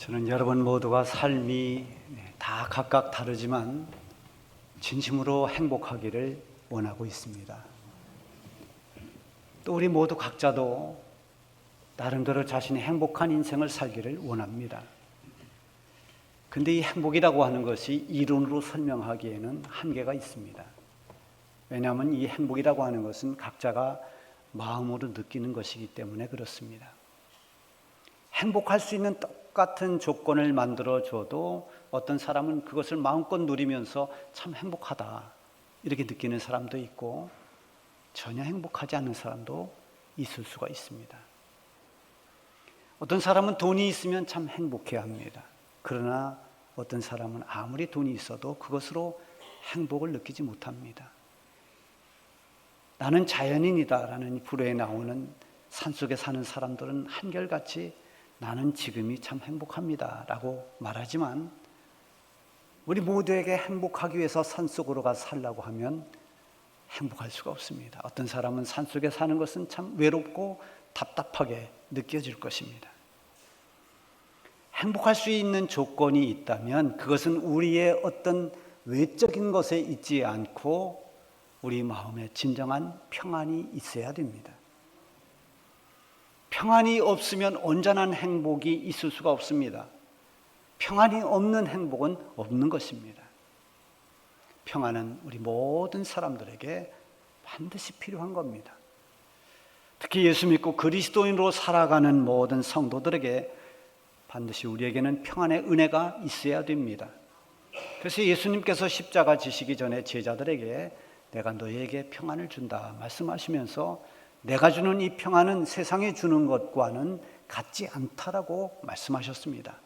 저는 여러분 모두가 삶이 다 각각 다르지만 진심으로 행복하기를 원하고 있습니다. 또 우리 모두 각자도 나름대로 자신의 행복한 인생을 살기를 원합니다. 근데 이 행복이라고 하는 것이 이론으로 설명하기에는 한계가 있습니다. 왜냐하면 이 행복이라고 하는 것은 각자가 마음으로 느끼는 것이기 때문에 그렇습니다. 행복할 수 있는 똑같은 조건을 만들어 줘도 어떤 사람은 그것을 마음껏 누리면서 참 행복하다 이렇게 느끼는 사람도 있고 전혀 행복하지 않은 사람도 있을 수가 있습니다. 어떤 사람은 돈이 있으면 참 행복해합니다. 그러나 어떤 사람은 아무리 돈이 있어도 그것으로 행복을 느끼지 못합니다. 나는 자연인이다라는 불어에 나오는 산속에 사는 사람들은 한결같이 나는 지금이 참 행복합니다 라고 말하지만 우리 모두에게 행복하기 위해서 산속으로 가서 살라고 하면 행복할 수가 없습니다. 어떤 사람은 산속에 사는 것은 참 외롭고 답답하게 느껴질 것입니다. 행복할 수 있는 조건이 있다면 그것은 우리의 어떤 외적인 것에 있지 않고 우리 마음에 진정한 평안이 있어야 됩니다. 평안이 없으면 온전한 행복이 있을 수가 없습니다. 평안이 없는 행복은 없는 것입니다. 평안은 우리 모든 사람들에게 반드시 필요한 겁니다. 특히 예수 믿고 그리스도인으로 살아가는 모든 성도들에게 반드시 우리에게는 평안의 은혜가 있어야 됩니다. 그래서 예수님께서 십자가 지시기 전에 제자들에게 내가 너희에게 평안을 준다 말씀하시면서 내가 주는 이 평안은 세상이 주는 것과는 같지 않다라고 말씀하셨습니다.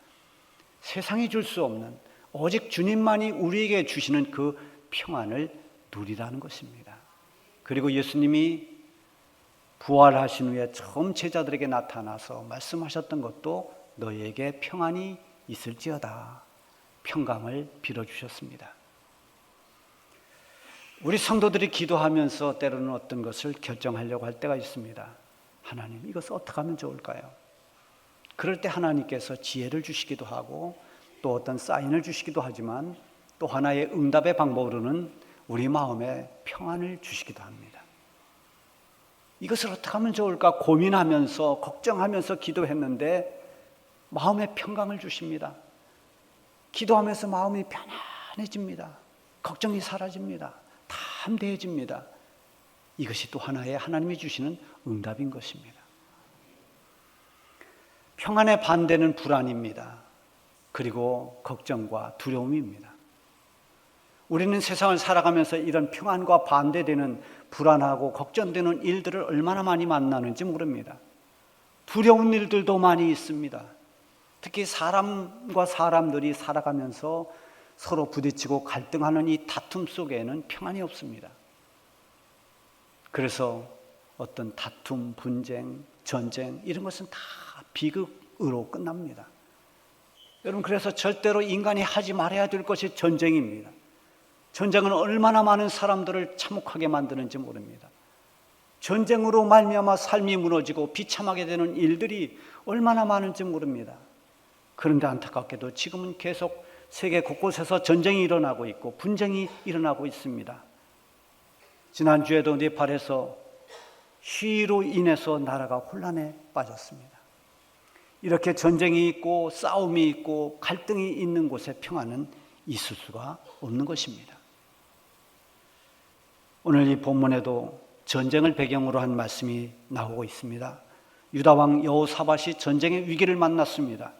세상이 줄 수 없는 오직 주님만이 우리에게 주시는 그 평안을 누리라는 것입니다. 그리고 예수님이 부활하신 후에 처음 제자들에게 나타나서 말씀하셨던 것도 너희에게 평안이 있을지어다 평강을 빌어주셨습니다. 우리 성도들이 기도하면서 때로는 어떤 것을 결정하려고 할 때가 있습니다. 하나님, 이것을 어떻게 하면 좋을까요? 그럴 때 하나님께서 지혜를 주시기도 하고 또 어떤 사인을 주시기도 하지만 또 하나의 응답의 방법으로는 우리 마음에 평안을 주시기도 합니다. 이것을 어떻게 하면 좋을까 고민하면서 걱정하면서 기도했는데 마음에 평강을 주십니다. 기도하면서 마음이 편안해집니다. 걱정이 사라집니다. 담대해집니다. 이것이 또 하나의 하나님이 주시는 응답인 것입니다. 평안의 반대는 불안입니다. 그리고 걱정과 두려움입니다. 우리는 세상을 살아가면서 이런 평안과 반대되는 불안하고 걱정되는 일들을 얼마나 많이 만나는지 모릅니다. 두려운 일들도 많이 있습니다. 특히 사람과 사람들이 살아가면서 서로 부딪히고 갈등하는 이 다툼 속에는 평안이 없습니다. 그래서 어떤 다툼, 분쟁, 전쟁 이런 것은 다 비극으로 끝납니다. 여러분, 그래서 절대로 인간이 하지 말아야 될 것이 전쟁입니다. 전쟁은 얼마나 많은 사람들을 참혹하게 만드는지 모릅니다. 전쟁으로 말미암아 삶이 무너지고 비참하게 되는 일들이 얼마나 많은지 모릅니다. 그런데 안타깝게도 지금은 계속 세계 곳곳에서 전쟁이 일어나고 있고 분쟁이 일어나고 있습니다. 지난주에도 네팔에서 시위로 인해서 나라가 혼란에 빠졌습니다. 이렇게 전쟁이 있고 싸움이 있고 갈등이 있는 곳에 평안은 있을 수가 없는 것입니다. 오늘 이 본문에도 전쟁을 배경으로 한 말씀이 나오고 있습니다. 유다왕 여호사밧이 전쟁의 위기를 만났습니다.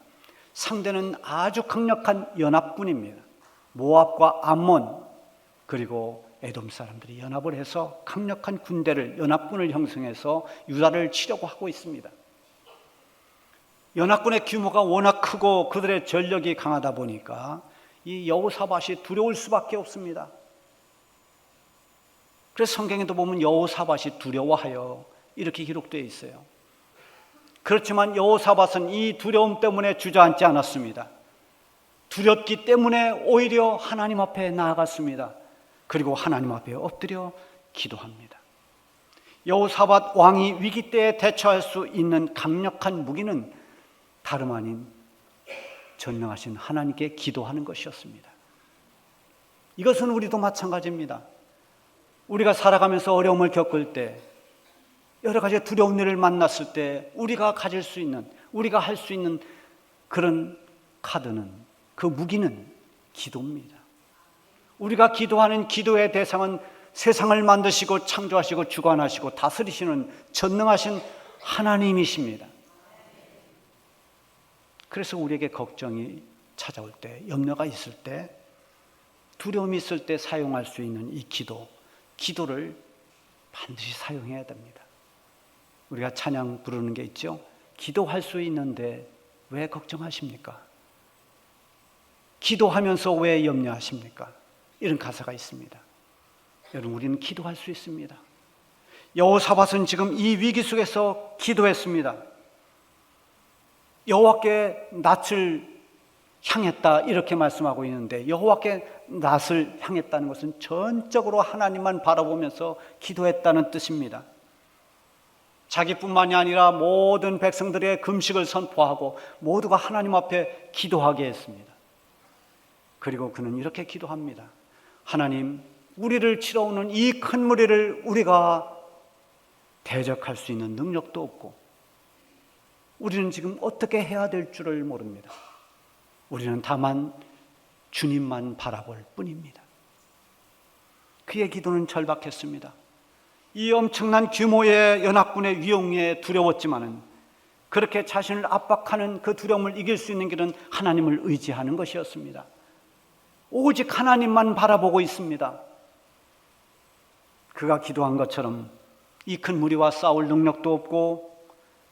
상대는 아주 강력한 연합군입니다. 모압과 암몬 그리고 에돔 사람들이 연합을 해서 강력한 군대를 연합군을 형성해서 유다를 치려고 하고 있습니다. 연합군의 규모가 워낙 크고 그들의 전력이 강하다 보니까 이 여호사밧이 두려울 수밖에 없습니다. 그래서 성경에도 보면 여호사밧이 두려워하여 이렇게 기록되어 있어요. 그렇지만 여호사밧은 이 두려움 때문에 주저앉지 않았습니다. 두렵기 때문에 오히려 하나님 앞에 나아갔습니다. 그리고 하나님 앞에 엎드려 기도합니다. 여호사밧 왕이 위기 때에 대처할 수 있는 강력한 무기는 다름 아닌 전능하신 하나님께 기도하는 것이었습니다. 이것은 우리도 마찬가지입니다. 우리가 살아가면서 어려움을 겪을 때, 여러 가지 두려운 일을 만났을 때 우리가 가질 수 있는, 우리가 할 수 있는 그런 카드는, 그 무기는 기도입니다. 우리가 기도하는 기도의 대상은 세상을 만드시고 창조하시고 주관하시고 다스리시는 전능하신 하나님이십니다. 그래서 우리에게 걱정이 찾아올 때, 염려가 있을 때, 두려움이 있을 때 사용할 수 있는 이 기도를 반드시 사용해야 됩니다. 우리가 찬양 부르는 게 있죠. 기도할 수 있는데 왜 걱정하십니까? 기도하면서 왜 염려하십니까? 이런 가사가 있습니다. 여러분, 우리는 기도할 수 있습니다. 여호사밧은 지금 이 위기 속에서 기도했습니다. 여호와께 낯을 향했다, 이렇게 말씀하고 있는데, 여호와께 낯을 향했다는 것은 전적으로 하나님만 바라보면서 기도했다는 뜻입니다. 자기뿐만이 아니라 모든 백성들의 금식을 선포하고 모두가 하나님 앞에 기도하게 했습니다. 그리고 그는 이렇게 기도합니다. 하나님, 우리를 치러오는 이 큰 무리를 우리가 대적할 수 있는 능력도 없고, 우리는 지금 어떻게 해야 될 줄을 모릅니다. 우리는 다만 주님만 바라볼 뿐입니다. 그의 기도는 절박했습니다. 이 엄청난 규모의 연합군의 위용에 두려웠지만은, 그렇게 자신을 압박하는 그 두려움을 이길 수 있는 길은 하나님을 의지하는 것이었습니다. 오직 하나님만 바라보고 있습니다. 그가 기도한 것처럼 이 큰 무리와 싸울 능력도 없고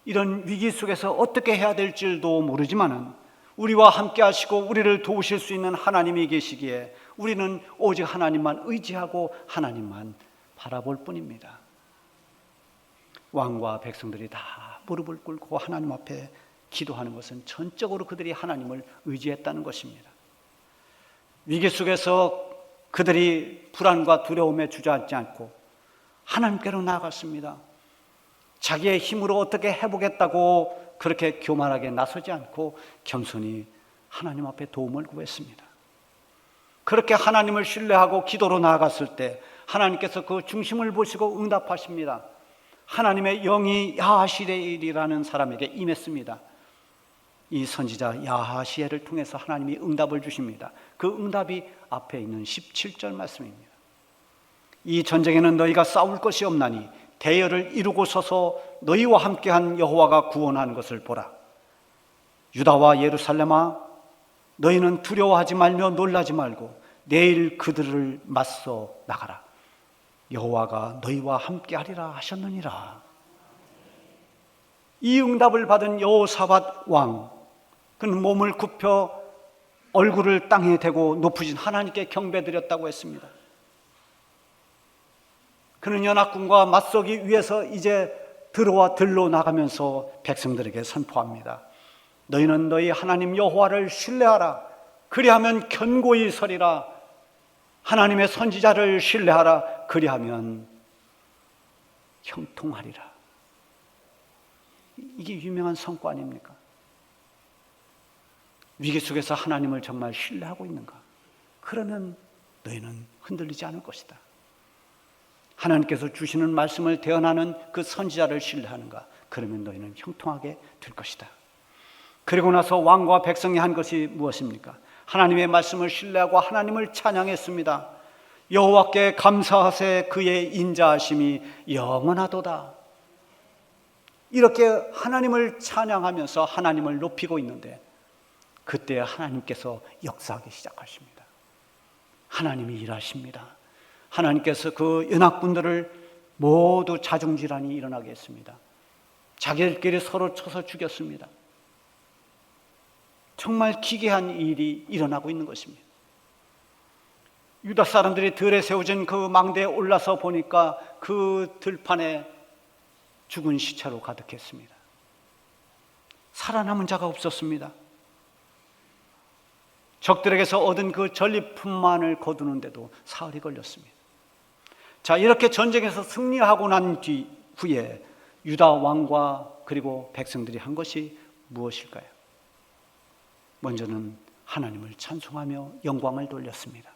이런 위기 속에서 어떻게 해야 될 줄도 모르지만은, 우리와 함께 하시고 우리를 도우실 수 있는 하나님이 계시기에 우리는 오직 하나님만 의지하고 하나님만 바라볼 뿐입니다. 왕과 백성들이 다 무릎을 꿇고 하나님 앞에 기도하는 것은 전적으로 그들이 하나님을 의지했다는 것입니다. 위기 속에서 그들이 불안과 두려움에 주저앉지 않고 하나님께로 나아갔습니다. 자기의 힘으로 어떻게 해보겠다고 그렇게 교만하게 나서지 않고 겸손히 하나님 앞에 도움을 구했습니다. 그렇게 하나님을 신뢰하고 기도로 나아갔을 때 하나님께서 그 중심을 보시고 응답하십니다. 하나님의 영이 야하시엘이라는 사람에게 임했습니다. 이 선지자 야하시엘을 통해서 하나님이 응답을 주십니다. 그 응답이 앞에 있는 17절 말씀입니다. 이 전쟁에는 너희가 싸울 것이 없나니 대열을 이루고 서서 너희와 함께한 여호와가 구원하는 것을 보라. 유다와 예루살렘아, 너희는 두려워하지 말며 놀라지 말고 내일 그들을 맞서 나가라. 여호와가 너희와 함께하리라 하셨느니라. 이 응답을 받은 여호사밧 왕, 그는 몸을 굽혀 얼굴을 땅에 대고 높으신 하나님께 경배드렸다고 했습니다. 그는 연합군과 맞서기 위해서 이제 들러 나가면서 백성들에게 선포합니다. 너희는 너희 하나님 여호와를 신뢰하라. 그리하면 견고히 서리라. 하나님의 선지자를 신뢰하라. 그리하면 형통하리라. 이게 유명한 성과 아닙니까? 위기 속에서 하나님을 정말 신뢰하고 있는가? 그러면 너희는 흔들리지 않을 것이다. 하나님께서 주시는 말씀을 대언하는 그 선지자를 신뢰하는가? 그러면 너희는 형통하게 될 것이다. 그리고 나서 왕과 백성이 한 것이 무엇입니까? 하나님의 말씀을 신뢰하고 하나님을 찬양했습니다. 여호와께 감사하세, 그의 인자하심이 영원하도다. 이렇게 하나님을 찬양하면서 하나님을 높이고 있는데, 그때 하나님께서 역사하기 시작하십니다. 하나님이 일하십니다. 하나님께서 그 연합군들을 모두 자중질환이 일어나게 했습니다. 자기들끼리 서로 쳐서 죽였습니다. 정말 기괴한 일이 일어나고 있는 것입니다. 유다 사람들이 들에 세워진 그 망대에 올라서 보니까 그 들판에 죽은 시체로 가득했습니다. 살아남은 자가 없었습니다. 적들에게서 얻은 그 전리품만을 거두는데도 사흘이 걸렸습니다. 자, 이렇게 전쟁에서 승리하고 난 후에 유다 왕과 그리고 백성들이 한 것이 무엇일까요? 먼저는 하나님을 찬송하며 영광을 돌렸습니다.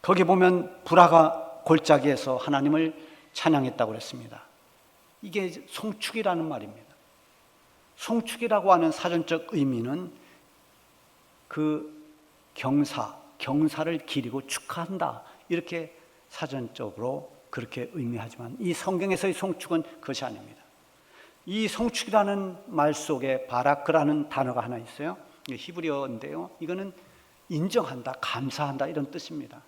거기 보면 브라가 골짜기에서 하나님을 찬양했다고 그랬습니다. 이게 송축이라는 말입니다. 송축이라고 하는 사전적 의미는 그 경사를 기리고 축하한다, 이렇게 사전적으로 그렇게 의미하지만 이 성경에서의 송축은 그것이 아닙니다. 이 송축이라는 말 속에 바라크라는 단어가 하나 있어요. 히브리어인데요, 이거는 인정한다, 감사한다, 이런 뜻입니다.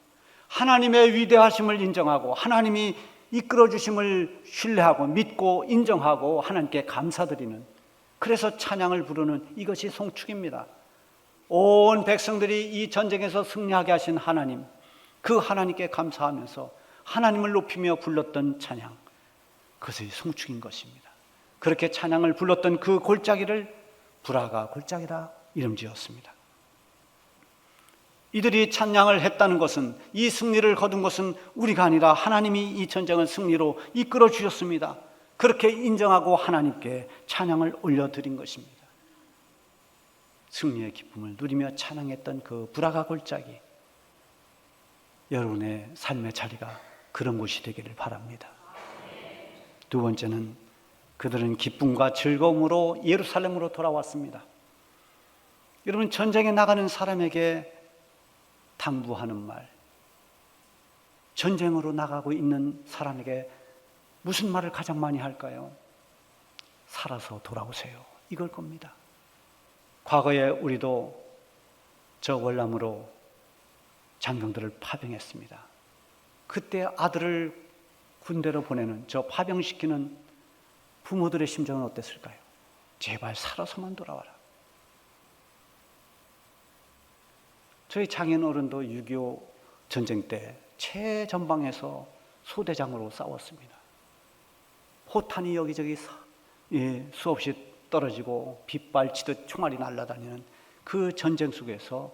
하나님의 위대하심을 인정하고 하나님이 이끌어 주심을 신뢰하고 믿고 인정하고 하나님께 감사드리는, 그래서 찬양을 부르는 이것이 송축입니다. 온 백성들이 이 전쟁에서 승리하게 하신 하나님, 그 하나님께 감사하면서 하나님을 높이며 불렀던 찬양, 그것이 송축인 것입니다. 그렇게 찬양을 불렀던 그 골짜기를 브라가 골짜기라 이름 지었습니다. 이들이 찬양을 했다는 것은, 이 승리를 거둔 것은 우리가 아니라 하나님이 이 전쟁을 승리로 이끌어 주셨습니다. 그렇게 인정하고 하나님께 찬양을 올려드린 것입니다. 승리의 기쁨을 누리며 찬양했던 그 브라가 골짜기, 여러분의 삶의 자리가 그런 곳이 되기를 바랍니다. 두 번째는 그들은 기쁨과 즐거움으로 예루살렘으로 돌아왔습니다. 여러분, 전쟁에 나가는 사람에게 당부하는 말, 전쟁으로 나가고 있는 사람에게 무슨 말을 가장 많이 할까요? 살아서 돌아오세요, 이걸 겁니다. 과거에 우리도 저 월남으로 장병들을 파병했습니다. 그때 아들을 군대로 보내는, 저 파병시키는 부모들의 심정은 어땠을까요? 제발 살아서만 돌아와라. 저희 장인 어른도 6.25 전쟁 때 최전방에서 소대장으로 싸웠습니다. 포탄이 여기저기 수없이 떨어지고 빗발치듯 총알이 날아다니는 그 전쟁 속에서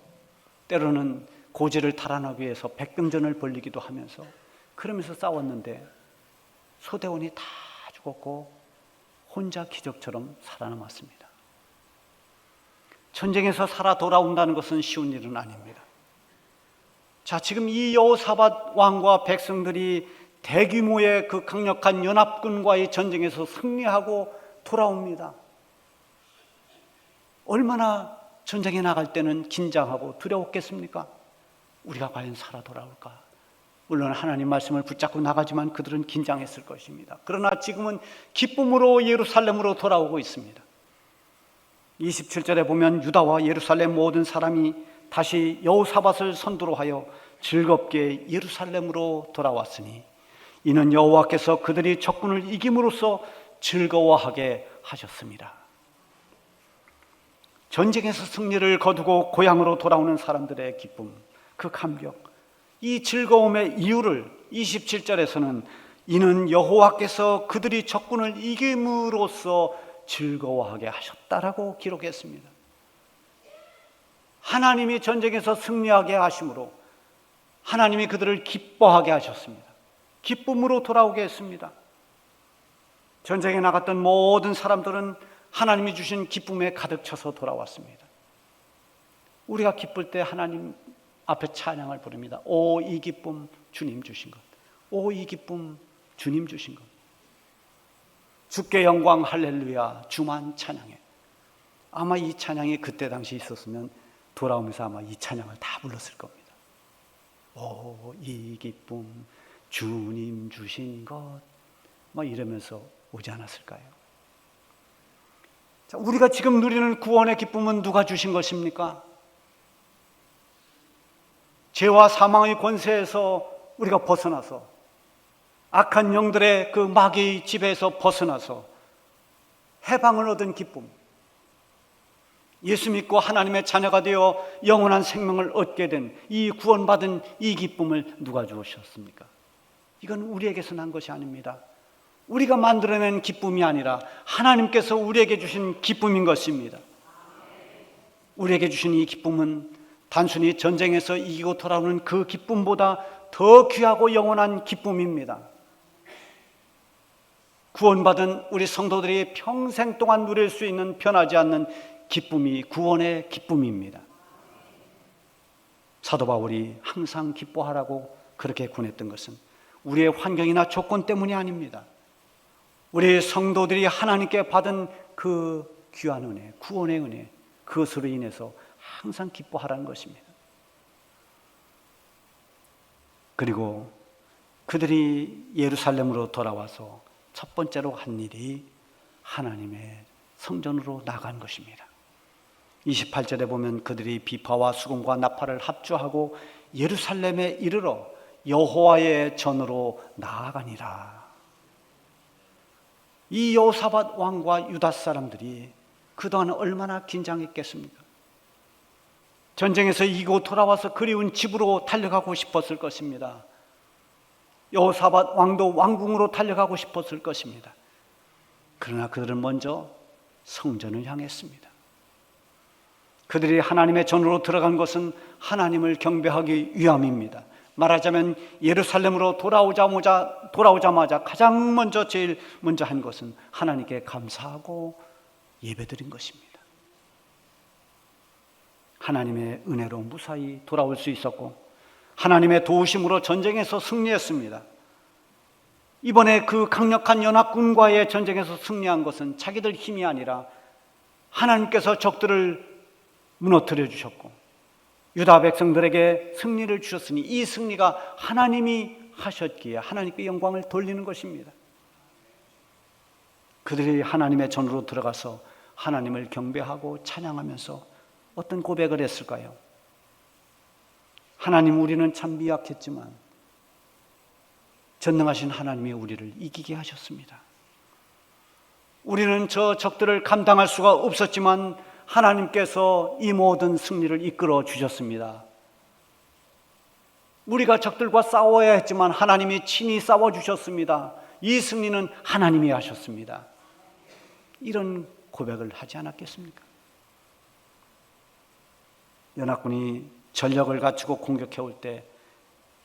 때로는 고지를 탈환하기 위해서 백병전을 벌이기도 하면서 그러면서 싸웠는데 소대원이 다 죽었고 혼자 기적처럼 살아남았습니다. 전쟁에서 살아 돌아온다는 것은 쉬운 일은 아닙니다. 자, 지금 이 여호사밧 왕과 백성들이 대규모의 그 강력한 연합군과의 전쟁에서 승리하고 돌아옵니다. 얼마나 전쟁에 나갈 때는 긴장하고 두려웠겠습니까? 우리가 과연 살아 돌아올까? 물론 하나님 말씀을 붙잡고 나가지만 그들은 긴장했을 것입니다. 그러나 지금은 기쁨으로 예루살렘으로 돌아오고 있습니다. 27절에 보면 유다와 예루살렘 모든 사람이 다시 여호사밧을 선두로 하여 즐겁게 예루살렘으로 돌아왔으니 이는 여호와께서 그들이 적군을 이김으로써 즐거워하게 하셨습니다. 전쟁에서 승리를 거두고 고향으로 돌아오는 사람들의 기쁨, 그 감격, 이 즐거움의 이유를 27절에서는 이는 여호와께서 그들이 적군을 이김으로써 즐거워하게 하셨다라고 기록했습니다. 하나님이 전쟁에서 승리하게 하심으로 하나님이 그들을 기뻐하게 하셨습니다. 기쁨으로 돌아오게 했습니다. 전쟁에 나갔던 모든 사람들은 하나님이 주신 기쁨에 가득 차서 돌아왔습니다. 우리가 기쁠 때 하나님 앞에 찬양을 부릅니다. 오, 이 기쁨 주님 주신 것. 오, 이 기쁨 주님 주신 것. 주께 영광 할렐루야, 주만 찬양해. 아마 이 찬양이 그때 당시 있었으면 돌아오면서 아마 이 찬양을 다 불렀을 겁니다. 오, 이 기쁨 주님 주신 것, 막 이러면서 오지 않았을까요? 자, 우리가 지금 누리는 구원의 기쁨은 누가 주신 것입니까? 죄와 사망의 권세에서 우리가 벗어나서 악한 영들의 그 마귀의 지배에서 벗어나서 해방을 얻은 기쁨, 예수 믿고 하나님의 자녀가 되어 영원한 생명을 얻게 된 이 구원받은 이 기쁨을 누가 주셨습니까? 이건 우리에게서 난 것이 아닙니다. 우리가 만들어낸 기쁨이 아니라 하나님께서 우리에게 주신 기쁨인 것입니다. 우리에게 주신 이 기쁨은 단순히 전쟁에서 이기고 돌아오는 그 기쁨보다 더 귀하고 영원한 기쁨입니다. 구원받은 우리 성도들이 평생 동안 누릴 수 있는 변하지 않는 기쁨이 구원의 기쁨입니다. 사도 바울이 항상 기뻐하라고 그렇게 권했던 것은 우리의 환경이나 조건 때문이 아닙니다. 우리 성도들이 하나님께 받은 그 귀한 은혜, 구원의 은혜, 그것으로 인해서 항상 기뻐하라는 것입니다. 그리고 그들이 예루살렘으로 돌아와서 첫 번째로 한 일이 하나님의 성전으로 나간 것입니다. 28절에 보면 그들이 비파와 수금과 나팔을 합주하고 예루살렘에 이르러 여호와의 전으로 나아가니라. 이 여호사밧 왕과 유다 사람들이 그동안 얼마나 긴장했겠습니까? 전쟁에서 이기고 돌아와서 그리운 집으로 달려가고 싶었을 것입니다. 여호사밧 왕도 왕궁으로 달려가고 싶었을 것입니다. 그러나 그들은 먼저 성전을 향했습니다. 그들이 하나님의 전으로 들어간 것은 하나님을 경배하기 위함입니다. 말하자면 예루살렘으로 돌아오자마자 가장 먼저 제일 먼저 한 것은 하나님께 감사하고 예배드린 것입니다. 하나님의 은혜로 무사히 돌아올 수 있었고 하나님의 도우심으로 전쟁에서 승리했습니다. 이번에 그 강력한 연합군과의 전쟁에서 승리한 것은 자기들 힘이 아니라 하나님께서 적들을 무너뜨려 주셨고 유다 백성들에게 승리를 주셨으니 이 승리가 하나님이 하셨기에 하나님께 영광을 돌리는 것입니다. 그들이 하나님의 전으로 들어가서 하나님을 경배하고 찬양하면서 어떤 고백을 했을까요? 하나님, 우리는 참 미약했지만 전능하신 하나님이 우리를 이기게 하셨습니다. 우리는 저 적들을 감당할 수가 없었지만 하나님께서 이 모든 승리를 이끌어 주셨습니다. 우리가 적들과 싸워야 했지만 하나님이 친히 싸워주셨습니다. 이 승리는 하나님이 하셨습니다. 이런 고백을 하지 않았겠습니까? 연합군이 전력을 갖추고 공격해올 때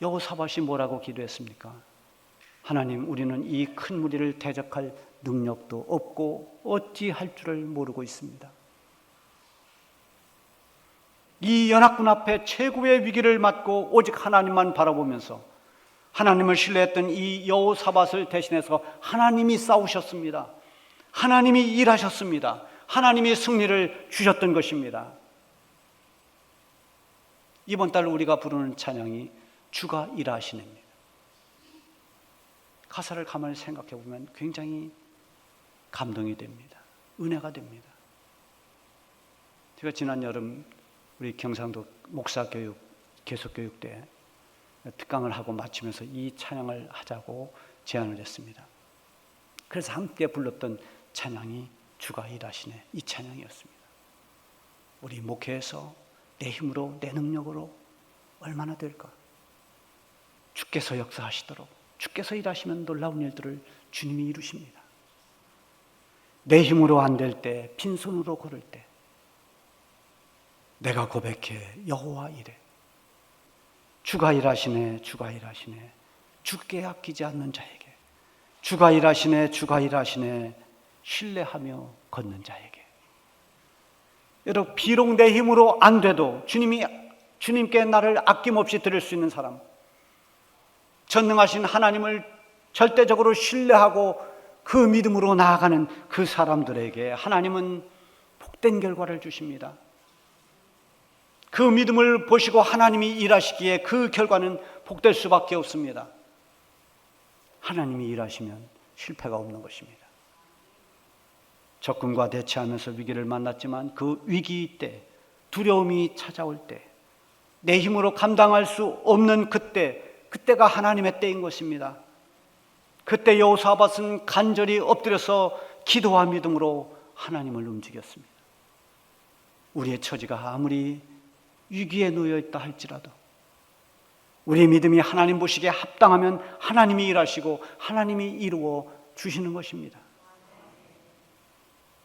여호사밧이 뭐라고 기도했습니까? 하나님, 우리는 이 큰 무리를 대적할 능력도 없고 어찌할 줄을 모르고 있습니다. 이 연합군 앞에 최고의 위기를 맞고 오직 하나님만 바라보면서 하나님을 신뢰했던 이 여호사밧을 대신해서 하나님이 싸우셨습니다. 하나님이 일하셨습니다. 하나님이 승리를 주셨던 것입니다. 이번 달 우리가 부르는 찬양이 주가 일하시네입니다. 가사를 가만히 생각해 보면 굉장히 감동이 됩니다. 은혜가 됩니다. 제가 지난 여름 우리 경상도 목사교육, 계속교육 때 특강을 하고 마치면서 이 찬양을 하자고 제안을 했습니다. 그래서 함께 불렀던 찬양이 주가 일하시네, 이 찬양이었습니다. 우리 목회에서 내 힘으로, 내 능력으로 얼마나 될까? 주께서 역사하시도록, 주께서 일하시면 놀라운 일들을 주님이 이루십니다. 내 힘으로 안 될 때, 빈손으로 걸을 때 내가 고백해, 여호와 이래. 주가 일하시네, 주가 일하시네. 주께 아끼지 않는 자에게, 주가 일하시네, 주가 일하시네. 신뢰하며 걷는 자에게. 여러분, 비록 내 힘으로 안 돼도 주님께 나를 아낌없이 드릴 수 있는 사람, 전능하신 하나님을 절대적으로 신뢰하고 그 믿음으로 나아가는 그 사람들에게 하나님은 복된 결과를 주십니다. 그 믿음을 보시고 하나님이 일하시기에 그 결과는 복될 수밖에 없습니다. 하나님이 일하시면 실패가 없는 것입니다. 적군과 대치하면서 위기를 만났지만 그 위기 때, 두려움이 찾아올 때, 내 힘으로 감당할 수 없는 그때가 하나님의 때인 것입니다. 그때 여호사밧은 간절히 엎드려서 기도와 믿음으로 하나님을 움직였습니다. 우리의 처지가 아무리 위기에 놓여 있다 할지라도 우리의 믿음이 하나님 보시기에 합당하면 하나님이 일하시고 하나님이 이루어 주시는 것입니다.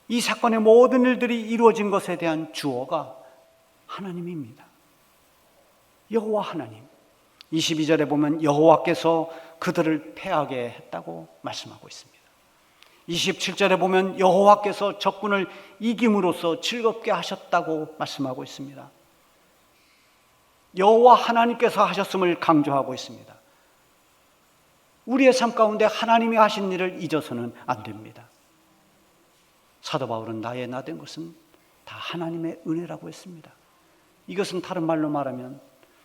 이 사건의 모든 일들이 이루어진 것에 대한 주어가 하나님입니다. 여호와 하나님. 22절에 보면 여호와께서 그들을 패하게 했다고 말씀하고 있습니다. 27절에 보면 여호와께서 적군을 이김으로써 즐겁게 하셨다고 말씀하고 있습니다. 여호와 하나님께서 하셨음을 강조하고 있습니다. 우리의 삶 가운데 하나님이 하신 일을 잊어서는 안 됩니다. 사도 바울은 나의 나된 것은 다 하나님의 은혜라고 했습니다. 이것은 다른 말로 말하면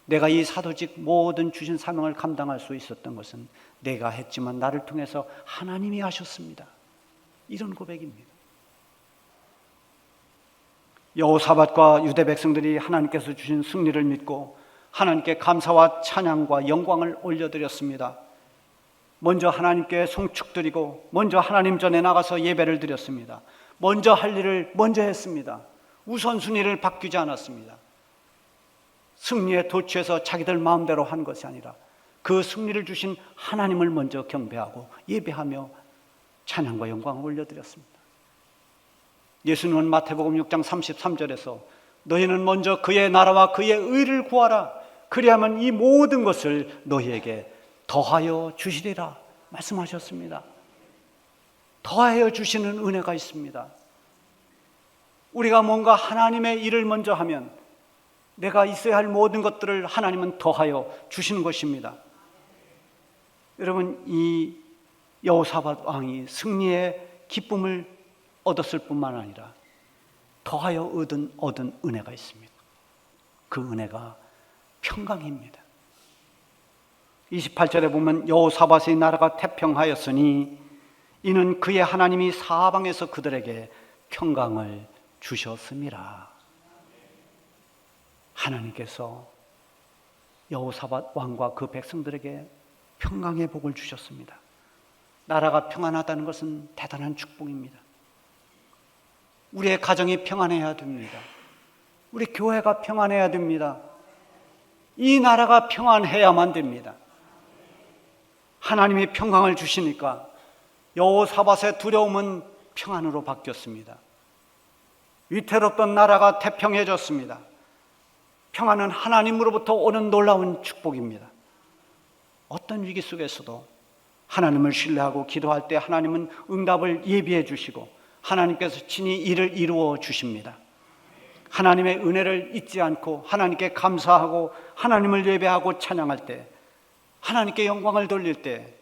내가 이 사도직 모든 주신 사명을 감당할 수 있었던 것은 내가 했지만 나를 통해서 하나님이 하셨습니다. 이런 고백입니다. 여호사밧과 유대 백성들이 하나님께서 주신 승리를 믿고 하나님께 감사와 찬양과 영광을 올려드렸습니다. 먼저 하나님께 송축드리고 먼저 하나님 전에 나가서 예배를 드렸습니다. 먼저 할 일을 먼저 했습니다. 우선순위를 바뀌지 않았습니다. 승리에 도취해서 자기들 마음대로 한 것이 아니라 그 승리를 주신 하나님을 먼저 경배하고 예배하며 찬양과 영광을 올려드렸습니다. 예수님은 마태복음 6장 33절에서 너희는 먼저 그의 나라와 그의 의를 구하라. 그리하면 이 모든 것을 너희에게 더하여 주시리라 말씀하셨습니다. 더하여 주시는 은혜가 있습니다. 우리가 뭔가 하나님의 일을 먼저 하면 내가 있어야 할 모든 것들을 하나님은 더하여 주시는 것입니다. 여러분, 이 여호사밧 왕이 승리의 기쁨을 얻었을 뿐만 아니라 더하여 얻은 은혜가 있습니다. 그 은혜가 평강입니다. 28절에 보면 여호사밧의 나라가 태평하였으니 이는 그의 하나님이 사방에서 그들에게 평강을 주셨음이라. 하나님께서 여호사밧 왕과 그 백성들에게 평강의 복을 주셨습니다. 나라가 평안하다는 것은 대단한 축복입니다. 우리의 가정이 평안해야 됩니다. 우리 교회가 평안해야 됩니다. 이 나라가 평안해야만 됩니다. 하나님이 평강을 주시니까 여호사밧의 두려움은 평안으로 바뀌었습니다. 위태롭던 나라가 태평해졌습니다. 평안은 하나님으로부터 오는 놀라운 축복입니다. 어떤 위기 속에서도 하나님을 신뢰하고 기도할 때 하나님은 응답을 예비해 주시고 하나님께서 친히 일을 이루어 주십니다. 하나님의 은혜를 잊지 않고 하나님께 감사하고 하나님을 예배하고 찬양할 때, 하나님께 영광을 돌릴 때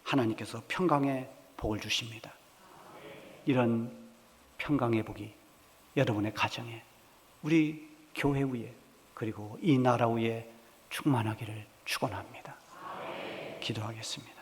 하나님께서 평강의 복을 주십니다. 이런 평강의 복이 여러분의 가정에, 우리 교회 위에, 그리고 이 나라 위에 충만하기를 축원합니다. 기도하겠습니다.